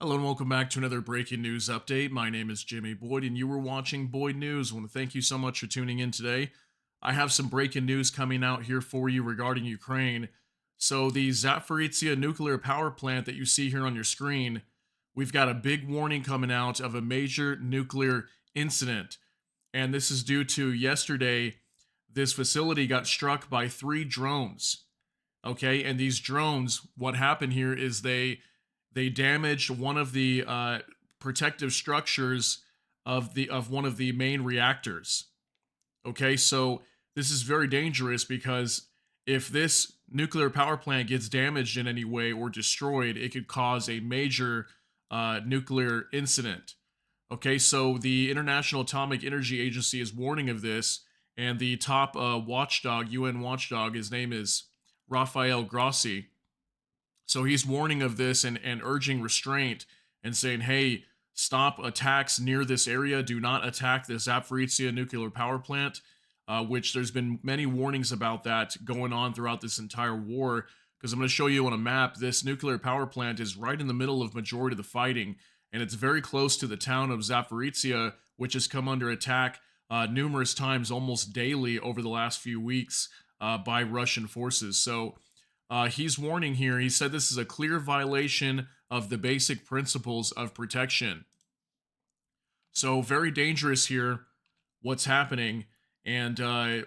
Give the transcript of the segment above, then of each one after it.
Hello and welcome back to another breaking news update. My name is Jimmy Boyd and you were watching Boyd News. I want to thank you so much for tuning in today. I have some breaking news coming out here for you regarding Ukraine. So, the Zaporizhia nuclear power plant that you see here on your screen, we've got a big warning coming out of a major nuclear incident. And this is due to yesterday, this facility got struck by three drones. Okay, and these drones, what happened here is they damaged one of the protective structures of one of the main reactors. Okay, so this is very dangerous because if this nuclear power plant gets damaged in any way or destroyed, it could cause a major nuclear incident. Okay, so the International Atomic Energy Agency is warning of this, and the top watchdog, UN watchdog, his name is Rafael Grossi. So he's warning of this and urging restraint and saying, hey, stop attacks near this area. Do not attack the Zaporizhia nuclear power plant, which there's been many warnings about that going on throughout this entire war. Because I'm going to show you on a map, this nuclear power plant is right in the middle of majority of the fighting, and it's very close to the town of Zaporizhia, which has come under attack numerous times, almost daily over the last few weeks by Russian forces. So he's warning here. He said this is a clear violation of the basic principles of protection. So, very dangerous here, what's happening. And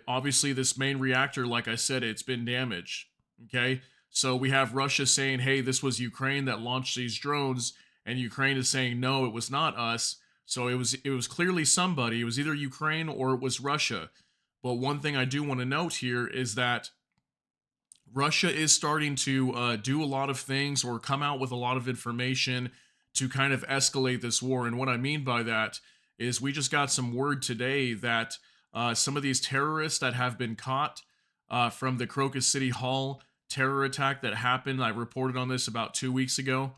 obviously, this main reactor, like I said, it's been damaged. Okay. So, we have Russia saying, hey, this was Ukraine that launched these drones. And Ukraine is saying, no, it was not us. So, it was clearly somebody. It was either Ukraine or it was Russia. But one thing I do want to note here is that Russia is starting to do a lot of things or come out with a lot of information to kind of escalate this war. And what I mean by that is we just got some word today that some of these terrorists that have been caught from the Crocus City Hall terror attack that happened, I reported on this about 2 weeks ago.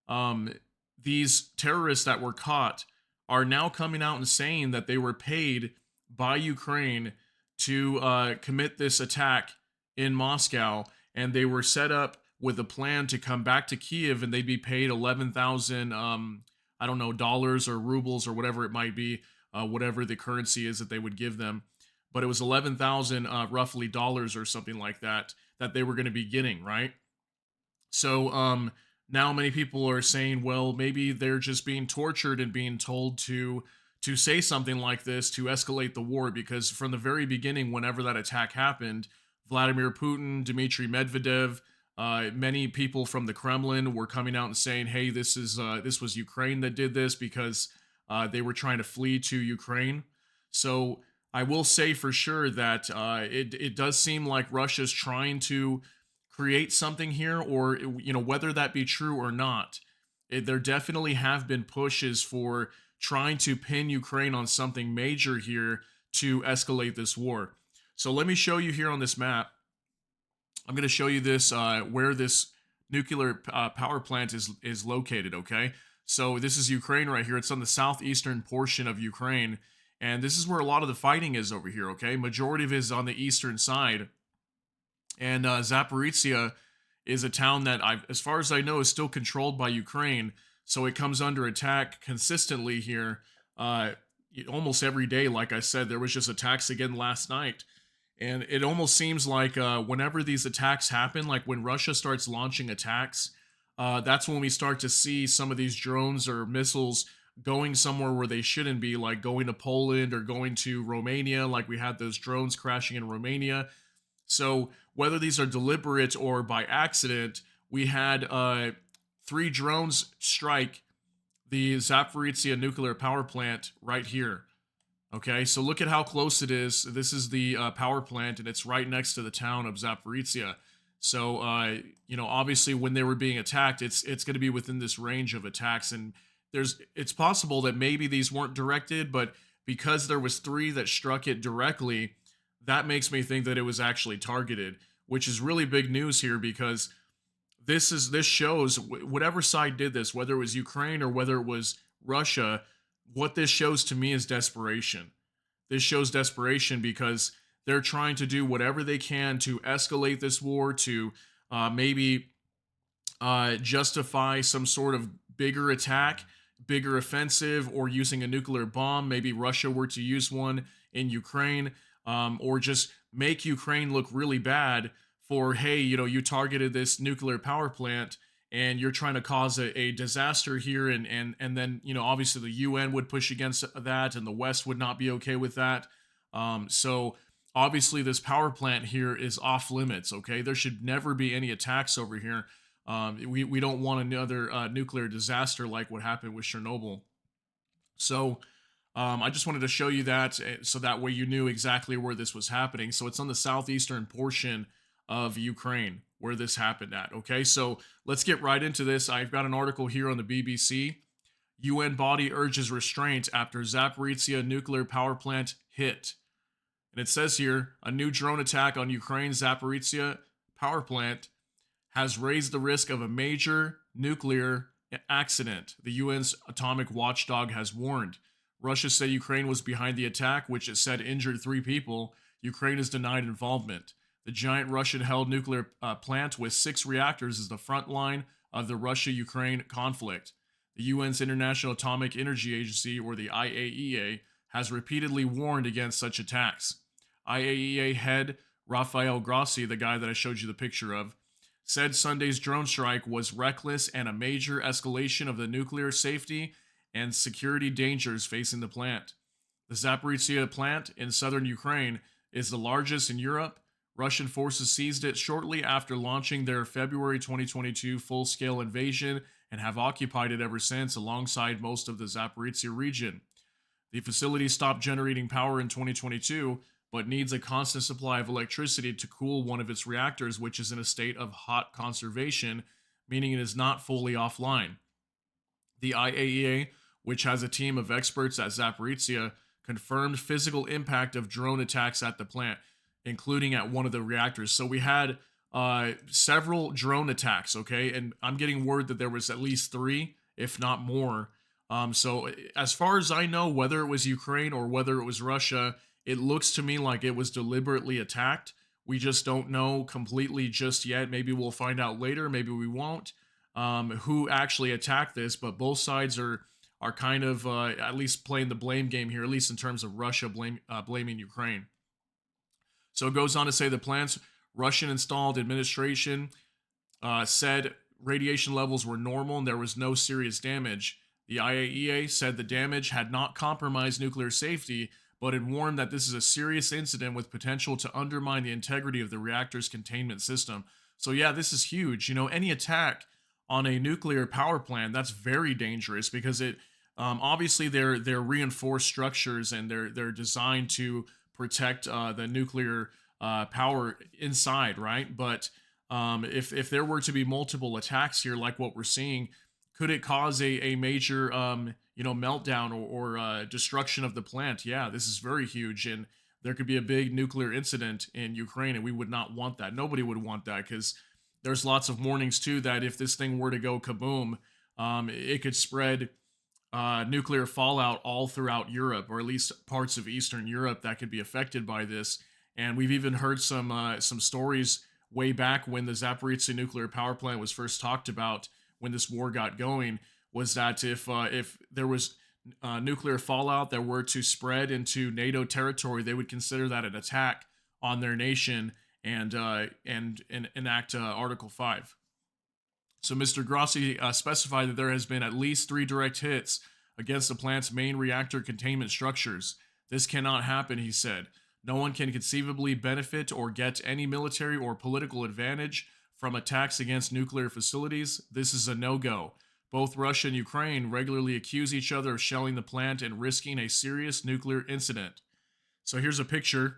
Um, these terrorists that were caught are now coming out and saying that they were paid by Ukraine to commit this attack in Moscow, and they were set up with a plan to come back to Kiev, and they'd be paid 11,000, I don't know, dollars or rubles or whatever it might be, whatever the currency is that they would give them. But it was 11,000 roughly dollars or something like that that they were going to be getting, right? So now many people are saying, well, maybe they're just being tortured and being told to say something like this to escalate the war, because from the very beginning, whenever that attack happened, Vladimir Putin, Dmitry Medvedev, many people from the Kremlin were coming out and saying, "Hey, this was Ukraine that did this because they were trying to flee to Ukraine." So I will say for sure that it does seem like Russia's trying to create something here, or whether that be true or not. There definitely have been pushes for trying to pin Ukraine on something major here to escalate this war. So let me show you here on this map. I'm going to show you this where this nuclear power plant is located. Okay, so this is Ukraine right here. It's on the southeastern portion of Ukraine, and this is where a lot of the fighting is over here. Okay, majority of it is on the eastern side, and Zaporizhia is a town that, as far as I know, is still controlled by Ukraine. So it comes under attack consistently here, almost every day. Like I said, there was just attacks again last night. And it almost seems like whenever these attacks happen, like when Russia starts launching attacks, that's when we start to see some of these drones or missiles going somewhere where they shouldn't be, like going to Poland or going to Romania, like we had those drones crashing in Romania. So whether these are deliberate or by accident, we had three drones strike the Zaporizhia nuclear power plant right here. Okay, so look at how close it is. This is the power plant, and it's right next to the town of Zaporizhia. So, obviously, when they were being attacked, it's going to be within this range of attacks, and it's possible that maybe these weren't directed, but because there was three that struck it directly, that makes me think that it was actually targeted, which is really big news here because this shows whatever side did this, whether it was Ukraine or whether it was Russia. What this shows to me is desperation. This shows desperation because they're trying to do whatever they can to escalate this war, to maybe justify some sort of bigger attack, bigger offensive, or using a nuclear bomb. Maybe Russia were to use one in Ukraine, or just make Ukraine look really bad for, hey, you targeted this nuclear power plant and you're trying to cause a disaster here, and then obviously the UN would push against that, and the West would not be okay with that. So obviously this power plant here is off limits. Okay, there should never be any attacks over here. We don't want another nuclear disaster like what happened with Chernobyl. So I just wanted to show you that, so that way you knew exactly where this was happening. So it's on the southeastern portion of Ukraine where this happened at. Okay, so let's get right into this. I've got an article here on the BBC. UN body urges restraint after Zaporizhia nuclear power plant hit. And it says here, a new drone attack on Ukraine's Zaporizhia power plant has raised the risk of a major nuclear accident, the UN's atomic watchdog has warned. Russia said Ukraine was behind the attack, which it said injured 3 people. Ukraine has denied involvement. The giant Russian-held nuclear plant with 6 reactors is the front line of the Russia-Ukraine conflict. The UN's International Atomic Energy Agency, or the IAEA, has repeatedly warned against such attacks. IAEA head Rafael Grossi, the guy that I showed you the picture of, said Sunday's drone strike was reckless and a major escalation of the nuclear safety and security dangers facing the plant. The Zaporizhia plant in southern Ukraine is the largest in Europe. Russian forces seized it shortly after launching their February 2022 full-scale invasion and have occupied it ever since, alongside most of the Zaporizhia region. The facility stopped generating power in 2022, but needs a constant supply of electricity to cool one of its reactors, which is in a state of hot conservation, meaning it is not fully offline. The IAEA, which has a team of experts at Zaporizhia, confirmed physical impact of drone attacks at the plant, including at one of the reactors. So we had several drone attacks, okay? And I'm getting word that there was at least 3, if not more. So as far as I know, whether it was Ukraine or whether it was Russia, it looks to me like it was deliberately attacked. We just don't know completely just yet. Maybe we'll find out later. Maybe we won't. Who actually attacked this? But both sides are kind of at least playing the blame game here, at least in terms of Russia blaming Ukraine. So it goes on to say the plant's Russian-installed administration said radiation levels were normal and there was no serious damage. The IAEA said the damage had not compromised nuclear safety, but it warned that this is a serious incident with potential to undermine the integrity of the reactor's containment system. So yeah, this is huge. Any attack on a nuclear power plant, that's very dangerous, because it obviously they're reinforced structures, and they're designed to protect the nuclear power inside, right? But if there were to be multiple attacks here, like what we're seeing, could it cause a major meltdown or destruction of the plant? Yeah, this is very huge, and there could be a big nuclear incident in Ukraine, and we would not want that. Nobody would want that, because there's lots of warnings too that if this thing were to go kaboom, it could spread nuclear fallout all throughout Europe, or at least parts of Eastern Europe that could be affected by this. And we've even heard some stories way back when the Zaporizhia nuclear power plant was first talked about, when this war got going, was that if there was nuclear fallout that were to spread into NATO territory, they would consider that an attack on their nation, and enact Article 5. So Mr. Grossi specified that there has been at least 3 direct hits against the plant's main reactor containment structures. This cannot happen, he said. No one can conceivably benefit or get any military or political advantage from attacks against nuclear facilities. This is a no-go. Both Russia and Ukraine regularly accuse each other of shelling the plant and risking a serious nuclear incident. So here's a picture.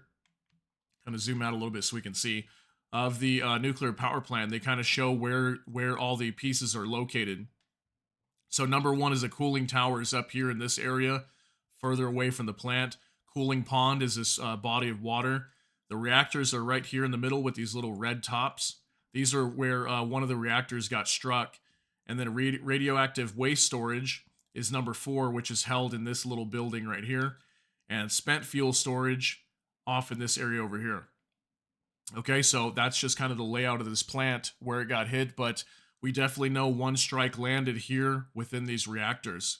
Kind of zoom out a little bit so we can see, of the nuclear power plant. They kind of show where all the pieces are located. So number 1 is a cooling tower is up here in this area, further away from the plant. Cooling pond is this body of water. The reactors are right here in the middle with these little red tops. These are where one of the reactors got struck. And then radioactive waste storage is number 4, which is held in this little building right here. And spent fuel storage off in this area over here. Okay, so that's just kind of the layout of this plant where it got hit. But we definitely know one strike landed here within these reactors.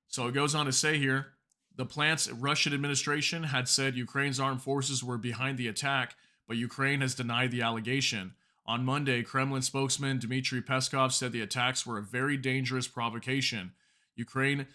So it goes on to say here, the plant's Russian administration had said Ukraine's armed forces were behind the attack, but Ukraine has denied the allegation. On Monday, Kremlin spokesman Dmitry Peskov said the attacks were a very dangerous provocation. Ukrainian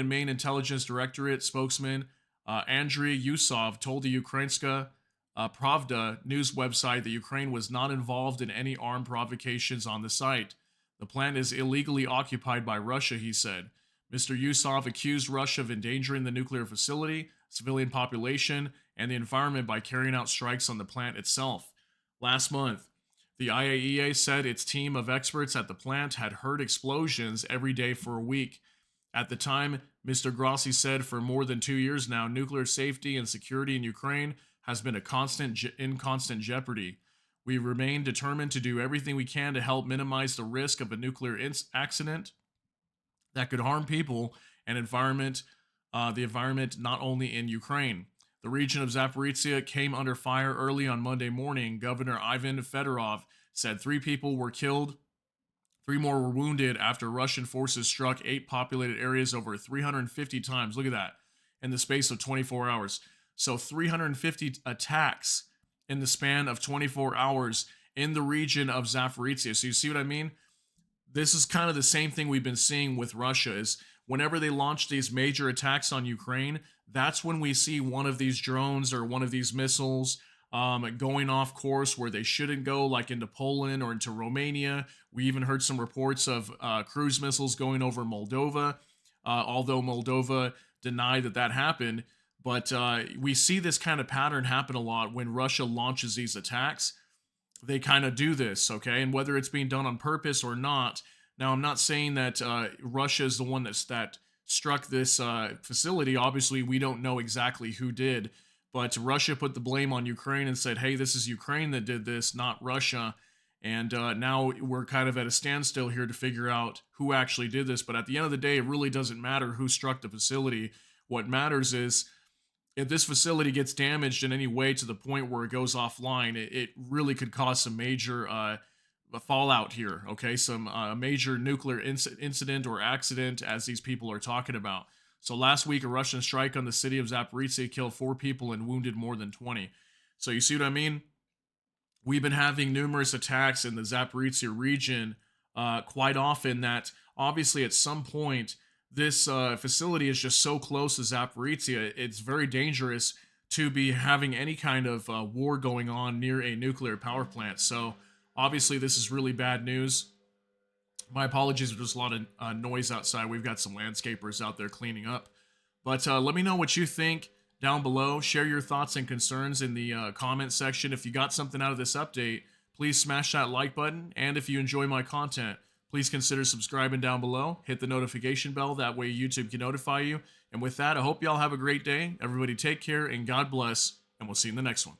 main intelligence directorate spokesman Andriy Yusov told the Ukrainska Pravda news website that Ukraine was not involved in any armed provocations on the site. The plant is illegally occupied by Russia, he said. Mr. Yusov accused Russia of endangering the nuclear facility, civilian population, and the environment by carrying out strikes on the plant itself. Last month, the IAEA said its team of experts at the plant had heard explosions every day for a week. At the time, Mr. Grossi said for more than 2 years now, nuclear safety and security in Ukraine has been in constant jeopardy. We remain determined to do everything we can to help minimize the risk of a nuclear accident that could harm people and the environment not only in Ukraine. The region of Zaporizhia came under fire early on Monday morning. Governor Ivan Fedorov said 3 people were killed, 3 more were wounded after Russian forces struck 8 populated areas over 350 times. Look at that, in the space of 24 hours. So 350 attacks in the span of 24 hours in the region of Zaporizhia. So you see what I mean? This is kind of the same thing we've been seeing with Russia is whenever they launch these major attacks on Ukraine, that's when we see one of these drones or one of these missiles going off course where they shouldn't go, like into Poland or into Romania. We even heard some reports of cruise missiles going over Moldova, although Moldova denied that that happened. But we see this kind of pattern happen a lot when Russia launches these attacks. They kind of do this, okay? And whether it's being done on purpose or not. Now, I'm not saying that Russia is the one that struck this facility. Obviously, we don't know exactly who did. But Russia put the blame on Ukraine and said, hey, this is Ukraine that did this, not Russia. And now we're kind of at a standstill here to figure out who actually did this. But at the end of the day, it really doesn't matter who struck the facility. What matters is if this facility gets damaged in any way to the point where it goes offline, it really could cause some major fallout here, okay? Some major nuclear incident or accident, as these people are talking about. So last week, a Russian strike on the city of Zaporizhia killed 4 people and wounded more than 20. So you see what I mean? We've been having numerous attacks in the Zaporizhia region quite often that obviously at some point, this facility is just so close to Zaporizhia, it's very dangerous to be having any kind of war going on near a nuclear power plant. So obviously this is really bad news. My apologies if there's a lot of noise outside. We've got some landscapers out there cleaning up. But let me know what you think down below. Share your thoughts and concerns in the comment section. If you got something out of this update, please smash that like button. And if you enjoy my content, please consider subscribing down below. Hit the notification bell. That way YouTube can notify you. And with that, I hope y'all have a great day. Everybody take care and God bless. And we'll see you in the next one.